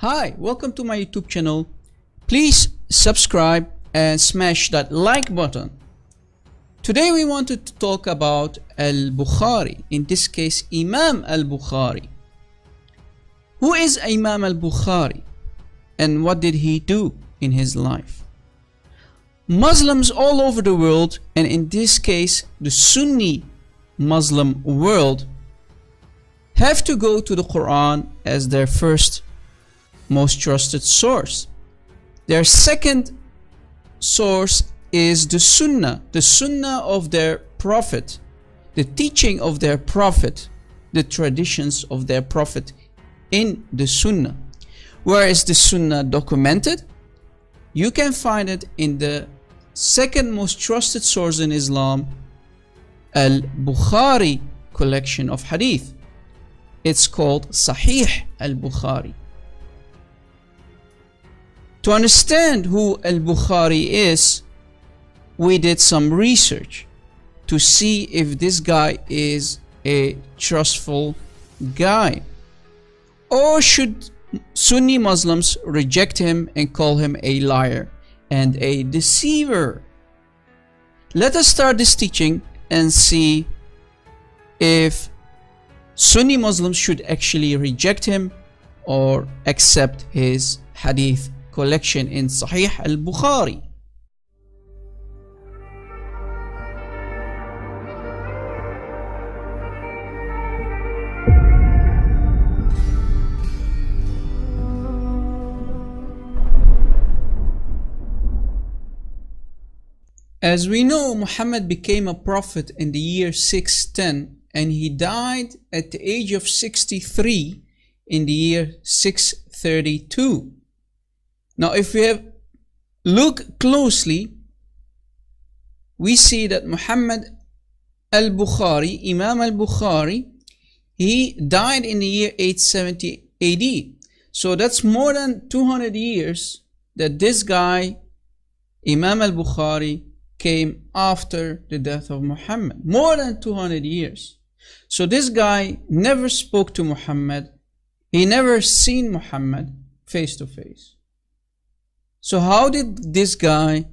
Hi, welcome to my YouTube channel. Please subscribe and smash that like button. Today we wanted to talk about al-Bukhari, in this case Imam al-Bukhari. Who is Imam al-Bukhari and what did he do in his life? Muslims all over the world, and in this case the Sunni Muslim world, have to go to the Quran as their first most trusted source. Their second source is the Sunnah of their Prophet, the teaching of their Prophet, the traditions of their Prophet in the Sunnah. Where is the Sunnah documented? You can find it in the second most trusted source in Islam, al-Bukhari collection of Hadith. It's called Sahih al-Bukhari. To understand who al-Bukhari is, we did some research to see if this guy is a trustful guy, or should Sunni Muslims reject him and call him a liar and a deceiver. Let us start this teaching and see if Sunni Muslims should actually reject him or accept his hadith collection in Sahih al-Bukhari. As we know, Muhammad became a prophet in the year 610 and he died at the age of 63 in the year 632. Now if we look closely, we see that Muhammad al-Bukhari, Imam al-Bukhari, he died in the year 870 AD. So that's more than 200 years that this guy, Imam al-Bukhari, came after the death of Muhammad. More than 200 years. So this guy never spoke to Muhammad. He never seen Muhammad face to face. So how did this guy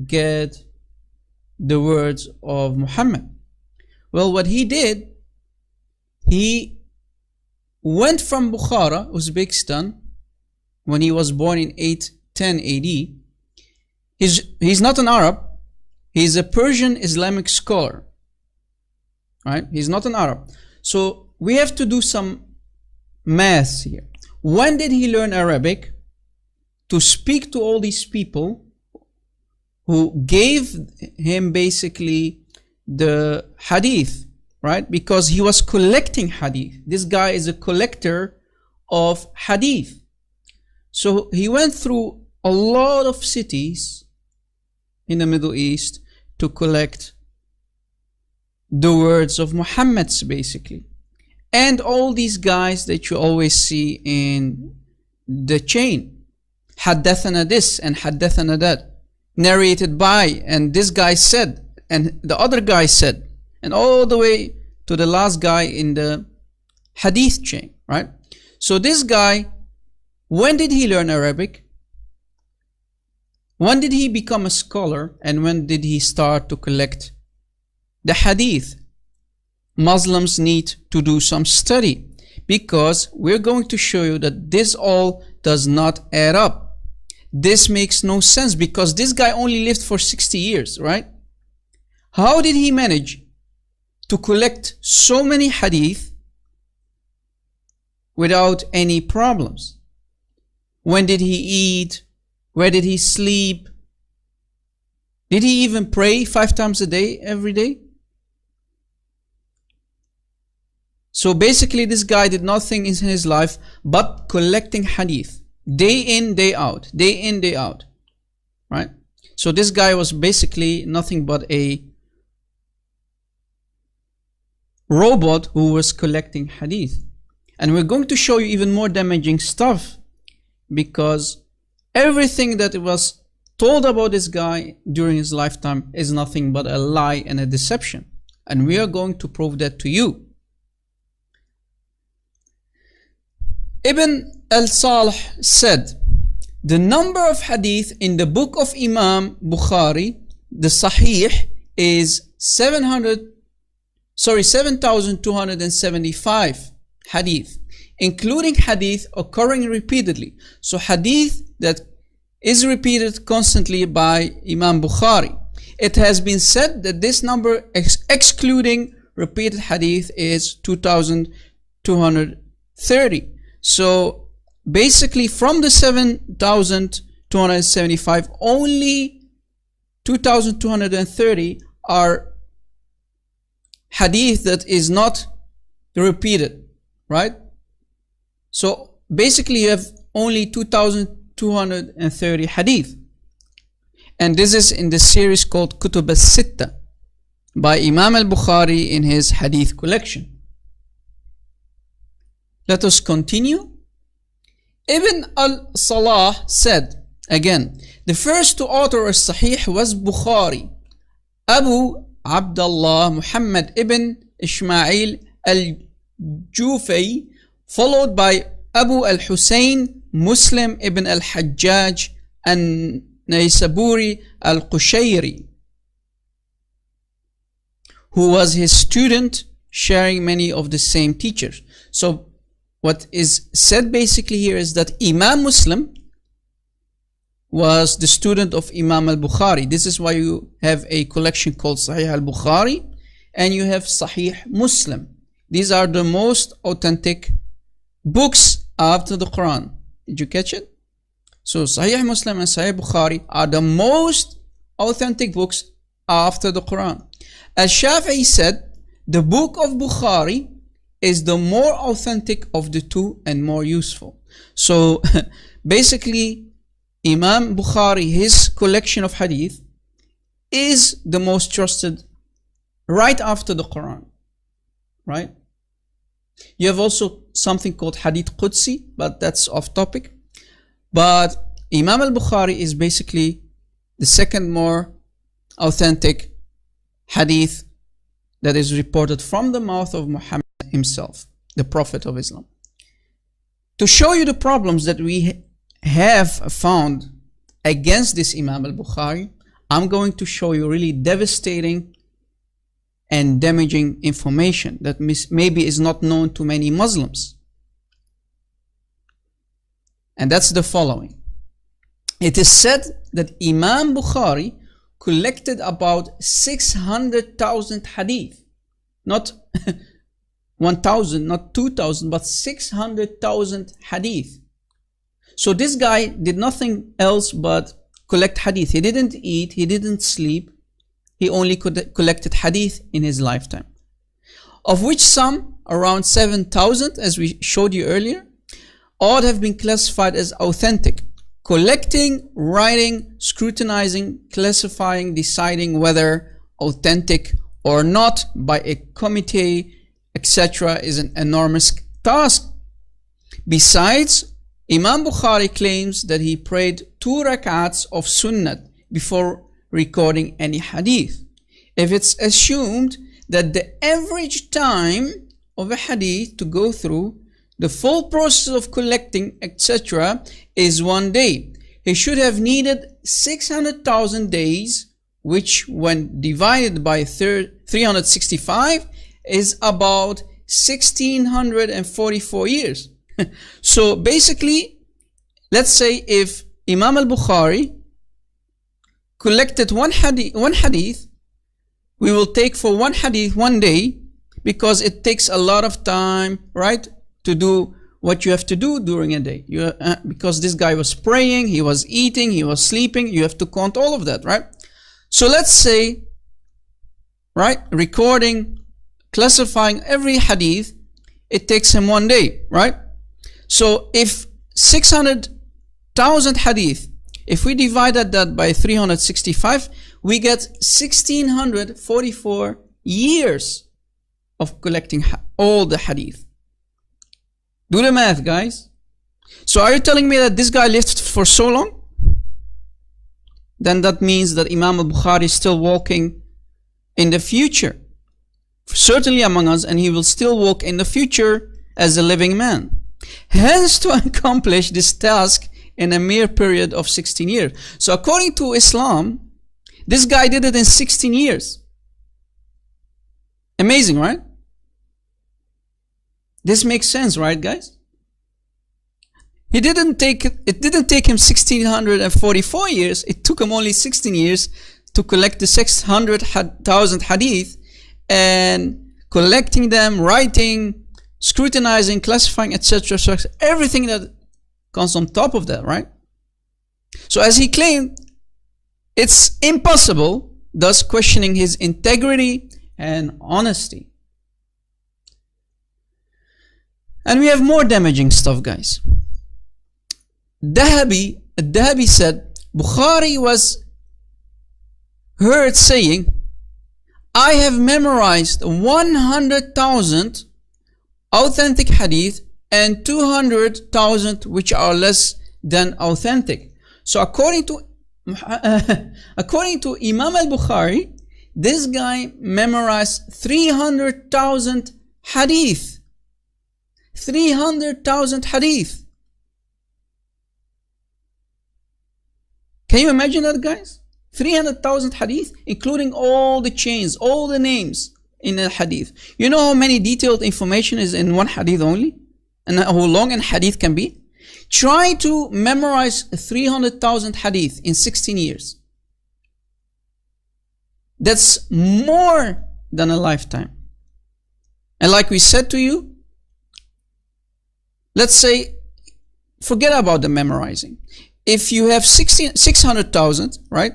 get the words of Muhammad? Well, what he did, he went from Bukhara, Uzbekistan, when he was born in 810 AD. He's not an Arab. He's a Persian Islamic scholar. Right? He's not an Arab. So we have to do some math here. When did he learn Arabic? To speak to all these people who gave him basically the hadith, right? Because he was collecting hadith. This guy is a collector of hadith. So he went through a lot of cities in the Middle East to collect the words of Muhammad, basically. And all these guys that you always see in the chain. Haddathana this and haddathana that, narrated by, and this guy said, and the other guy said, and all the way to the last guy in the hadith chain, right? So this guy, when did he learn Arabic? When did he become a scholar? And when did he start to collect the hadith? Muslims need to do some study, because we're going to show you that this all does not add up. This makes no sense, because this guy only lived for 60 years, right? How did he manage to collect so many hadith without any problems? When did he eat? Where did he sleep? Did he even pray 5 times a day, every day? So basically this guy did nothing in his life but collecting hadith. Day in, day out. Day in, day out. Right? So this guy was basically nothing but a robot who was collecting hadith. And we're going to show you even more damaging stuff, because everything that was told about this guy during his lifetime is nothing but a lie and a deception. And we are going to prove that to you. Ibn al-Salih said, the number of hadith in the book of Imam Bukhari, the Sahih, is 7,275 hadith, including hadith occurring repeatedly. So hadith that is repeated constantly by Imam Bukhari. It has been said that this number, excluding repeated hadith, is 2,230. So basically from the 7,275, only 2,230 are hadith that is not repeated, right? So basically you have only 2,230 hadith. And this is in the series called Kutub al-Sitta by Imam al-Bukhari in his hadith collection. Let us continue. Ibn al-Salah said, again, the first to author a Sahih was Bukhari, Abu Abdullah Muhammad ibn Ismail al-Jufay, followed by Abu al-Husayn Muslim ibn al-Hajjaj and Naysaburi al-Qushayri, who was his student, sharing many of the same teachers. So what is said basically here is that Imam Muslim was the student of Imam al-Bukhari. This is why you have a collection called Sahih al-Bukhari and you have Sahih Muslim. These are the most authentic books after the Quran. Did you catch it? So Sahih Muslim and Sahih Bukhari are the most authentic books after the Quran. Al-Shafi'i said, the book of Bukhari is the more authentic of the two and more useful. So basically Imam Bukhari, his collection of hadith is the most trusted right after the Quran, right? You have also something called Hadith Qudsi, but that's off topic. But Imam al-Bukhari is basically the second more authentic hadith that is reported from the mouth of Muhammad himself, the Prophet of Islam. To show you the problems that we have found against this Imam al-Bukhari, I'm going to show you really devastating and damaging information that maybe is not known to many Muslims. And that's the following. It is said that Imam Bukhari collected about 600,000 hadith. Not 1,000, not 2,000, but 600,000 hadith. So this guy did nothing else but collect hadith. He didn't eat, he didn't sleep. He only collected hadith in his lifetime. Of which some, around 7,000, as we showed you earlier, all have been classified as authentic. Collecting, writing, scrutinizing, classifying, deciding whether authentic or not by a committee, etc. is an enormous task. Besides, Imam Bukhari claims that he prayed 2 rak'ats of sunnat before recording any hadith. If it's assumed that the average time of a hadith to go through the full process of collecting, etc., is 1 day, he should have needed 600,000 days, which when divided by 365 is about 1644 years. So basically, let's say if Imam al-Bukhari collected one hadith, we will take for one hadith 1 day, because it takes a lot of time, right, to do what you have to do during a day. Because this guy was praying, he was eating, he was sleeping, you have to count all of that, right? So let's say, right, recording, classifying every hadith, it takes him 1 day, right? So if 600,000 hadith, if we divided that by 365, we get 1644 years of collecting all the hadith. Do the math, guys. So are you telling me that this guy lived for so long? Then that means that Imam al-Bukhari is still walking in the future, certainly among us, and he will still walk in the future as a living man. hence to accomplish this task in a mere period of 16 years. So according to Islam, this guy did it in 16 years. Amazing, right? This makes sense, right, guys? It didn't take him 1644 years. It took him only 16 years to collect the 600,000 hadith, and collecting them, writing, scrutinizing, classifying, etc. So everything that comes on top of that, right? So as he claimed, it's impossible, thus questioning his integrity and honesty. And we have more damaging stuff, guys. Dahabi said Bukhari was heard saying, I have memorized 100,000 authentic hadith and 200,000 which are less than authentic. So according to Imam al-Bukhari, this guy memorized 300,000 hadith. 300,000 hadith. Can you imagine that, guys? 300,000 hadith, including all the chains, all the names in a hadith. You know how many detailed information is in one hadith only? And how long a hadith can be? Try to memorize 300,000 hadith in 16 years. That's more than a lifetime. And like we said to you, let's say, forget about the memorizing. If you have 600,000, right,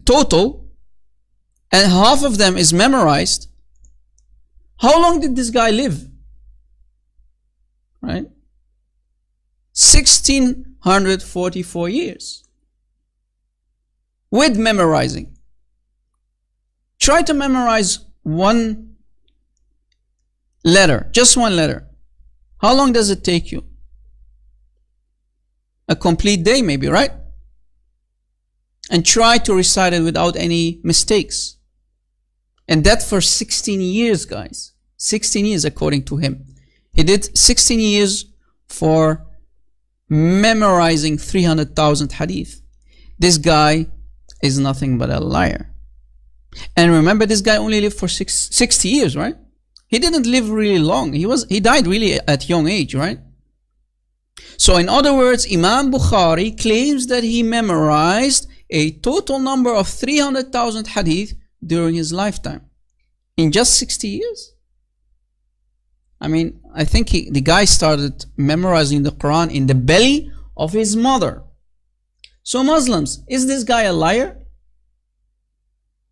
total, and half of them is memorized, how long did this guy live? Right? 1644 years with memorizing. Try to memorize one letter, just one letter. How long does it take you? A complete day maybe, right? And try to recite it without any mistakes. And that for 16 years, guys. 16 years according to him. He did 16 years for memorizing 300,000 hadith. This guy is nothing but a liar. And remember, this guy only lived for 60 years, right? He didn't live really long. He died really at young age, right? So in other words, Imam Bukhari claims that he memorized a total number of 300,000 hadith during his lifetime. In just 60 years? I mean, I think the guy started memorizing the Quran in the belly of his mother. So Muslims, is this guy a liar?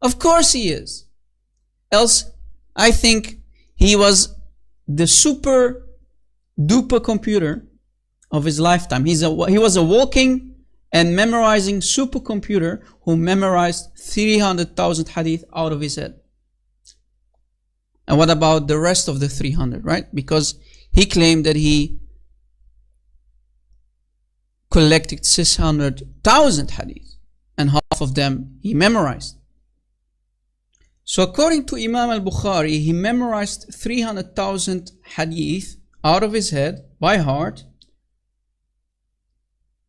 Of course he is. Else, I think he was the super duper computer of his lifetime. He was a walking and memorizing supercomputer who memorized 300,000 hadith out of his head. And what about the rest of the 300, right? Because he claimed that he collected 600,000 hadith and half of them he memorized. So according to Imam al-Bukhari, he memorized 300,000 hadith out of his head by heart.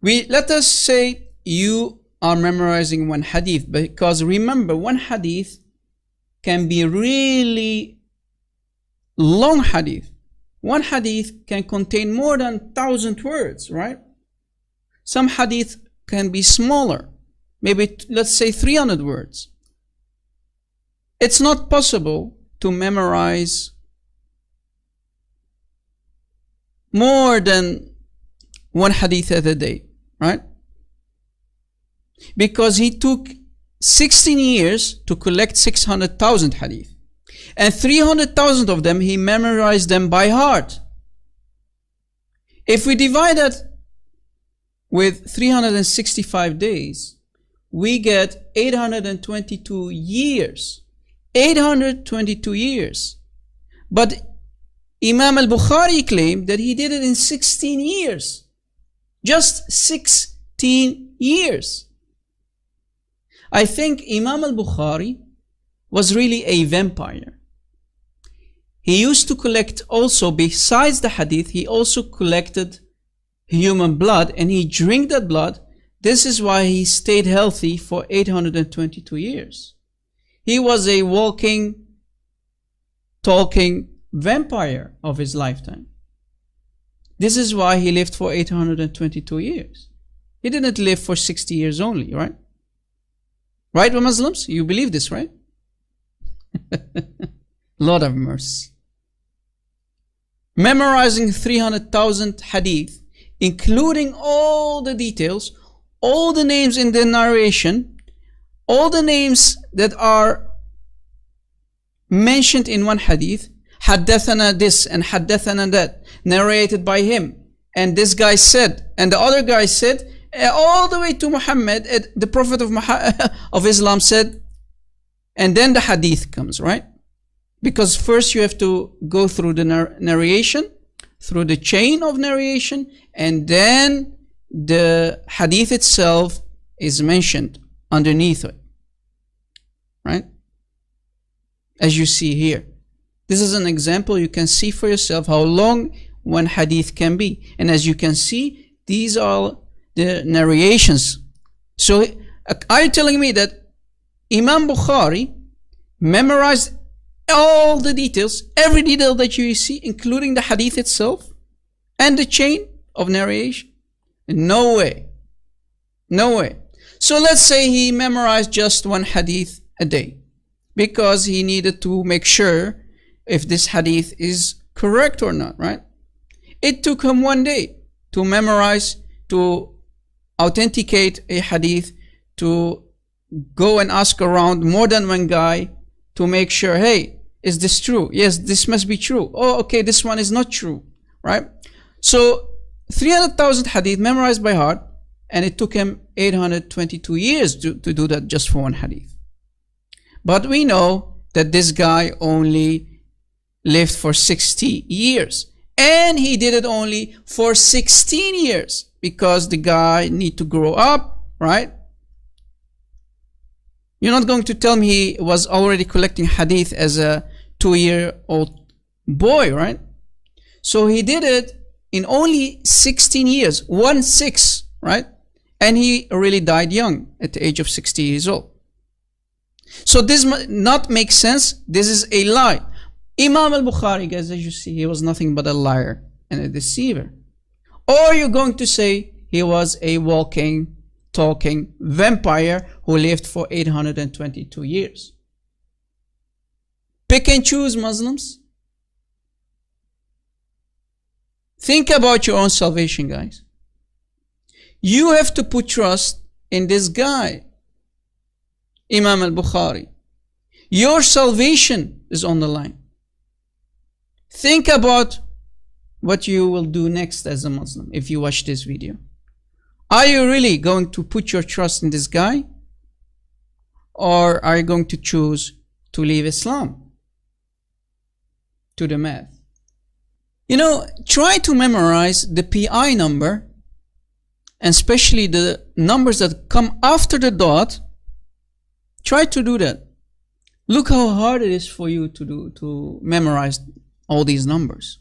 Let us say you are memorizing one hadith, because remember, one hadith can be really long hadith. One hadith can contain more than 1,000 words, right? Some hadith can be smaller, maybe let's say 300 words. It's not possible to memorize more than one hadith at a day, right? Because he took 16 years to collect 600,000 hadith, and 300,000 of them he memorized them by heart. If we divide that with 365 days, we get 822 years. 822 years. But Imam al-Bukhari claimed that he did it in 16 years. Just 16 years. I think Imam al-Bukhari was really a vampire. he used to collect also, besides the hadith, he also collected human blood, and he drank that blood. This is why he stayed healthy for 822 years. He was a walking, talking vampire of his lifetime. This is why he lived for 822 years. He didn't live for 60 years only, right? Right, Muslims? You believe this, right? Lord of mercy. Memorizing 300,000 hadith, including all the details, all the names in the narration, all the names that are mentioned in one hadith, haddathana this and haddathana that, narrated by him, and this guy said, and the other guy said, all the way to Muhammad, the Prophet of Islam said, and then the hadith comes, right? Because first you have to go through the narration, through the chain of narration, and then the hadith itself is mentioned underneath it, right? As you see here. This is an example. You can see for yourself how long one hadith can be. And as you can see, these are the narrations. So are you telling me that Imam Bukhari memorized all the details, every detail that you see, including the hadith itself and the chain of narration? No way. No way. So let's say he memorized just one hadith a day because he needed to make sure if this hadith is correct or not, right? It took him one day to memorize, to authenticate a hadith, to go and ask around more than one guy to make sure, hey, is this true? Yes, this must be true. Oh, okay, this one is not true, right? So 300,000 hadith memorized by heart, and it took him 822 years to do that just for one hadith. But we know that this guy only lived for 60 years, and he did it only for 16 years because the guy need to grow up, right? You're not going to tell me he was already collecting hadith as a 2-year-old boy, right? So he did it in only 16 years, 1/6, right? And he really died young at the age of 60 years old. So this must not make sense. This is a lie. Imam al-Bukhari, guys, as you see, he was nothing but a liar and a deceiver. Or you're going to say he was a walking, talking vampire who lived for 822 years. Pick and choose, Muslims. Think about your own salvation, guys. You have to put trust in this guy, Imam al-Bukhari. Your salvation is on the line. Think about what you will do next as a Muslim if you watch this video. Are you really going to put your trust in this guy? Or are you going to choose to leave Islam? To the math. You know, try to memorize the PI number, and especially the numbers that come after the dot. Try to do that. Look how hard it is for you to memorize all these numbers.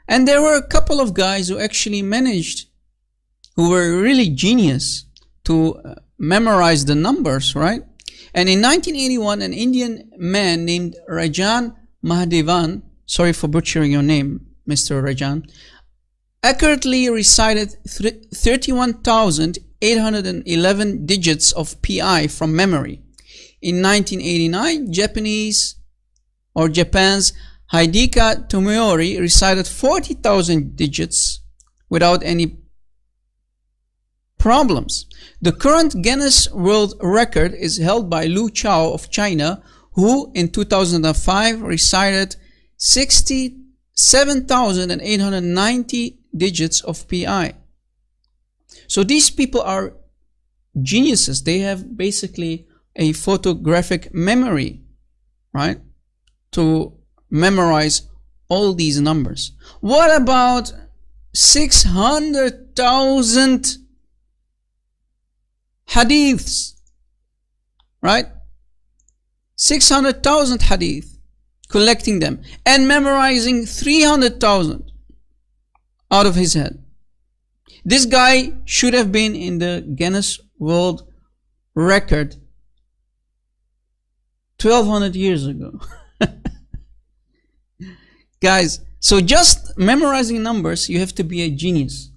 And there were a couple of guys who actually managed, who were really genius to memorize the numbers, right? And in 1981, an Indian man named Rajan Mahadevan, sorry for butchering your name, Mr. Rajan, accurately recited 31,811 digits of PI from memory. In 1989, Japan's Hideki Tomoyori recited 40,000 digits without any problems. The current Guinness World Record is held by Lu Chao of China, who in 2005 recited 67,890 digits of PI. So these people are geniuses. They have basically a photographic memory, right, to memorize all these numbers. What about 600,000 hadiths, right? 600,000 hadith. collecting them and memorizing 300,000 out of his head. This guy should have been in the Guinness World Record 1200 years ago. Guys, so just memorizing numbers, you have to be a genius.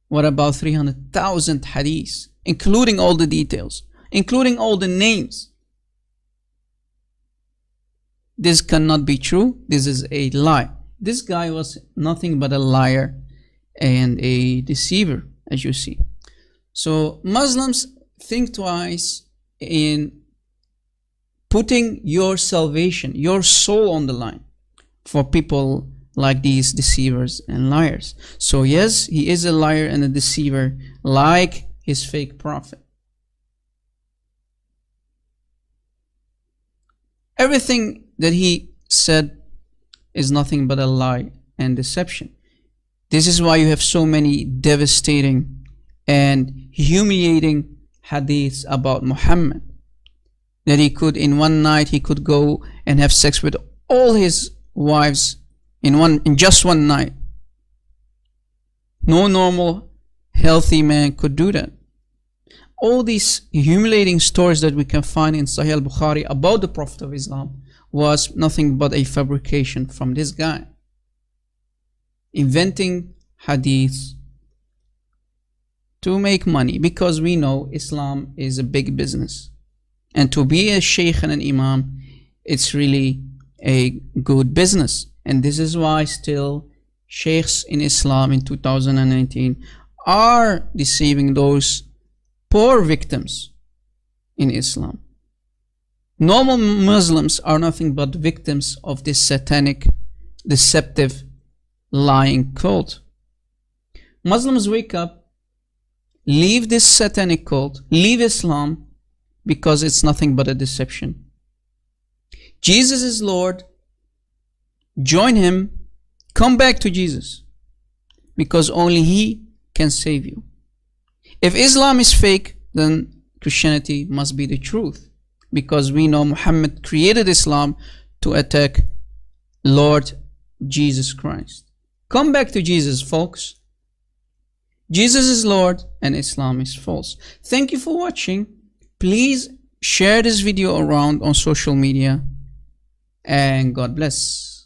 What about 300,000 hadiths, including all the details, including all the names? This cannot be true. This is a lie. This guy was nothing but a liar and a deceiver, as you see. So Muslims, think twice in putting your salvation, your soul on the line for people like these deceivers and liars. So yes, he is a liar and a deceiver like his fake prophet. Everything that he said is nothing but a lie and deception. This is why you have so many devastating and humiliating hadiths about Muhammad, that he could in one night he could go and have sex with all his wives in just one night. No normal healthy man could do that. All these humiliating stories that we can find in Sahih al-Bukhari about the Prophet of Islam was nothing but a fabrication from this guy, inventing hadiths to make money, because we know Islam is a big business, and to be a sheikh and an imam, it's really a good business. And this is why still sheikhs in Islam in 2019 are deceiving those poor victims in Islam. Normal Muslims are nothing but victims of this satanic, deceptive, lying cult. Muslims wake up, leave this satanic cult, leave Islam, because it's nothing but a deception. Jesus is Lord. Join him. Come back to Jesus, because only he can save you. If Islam is fake, then Christianity must be the truth, because we know Muhammad created Islam to attack Lord Jesus Christ. Come back to Jesus, folks. Jesus is Lord and Islam is false. Thank you for watching. Please share this video around on social media, and God bless.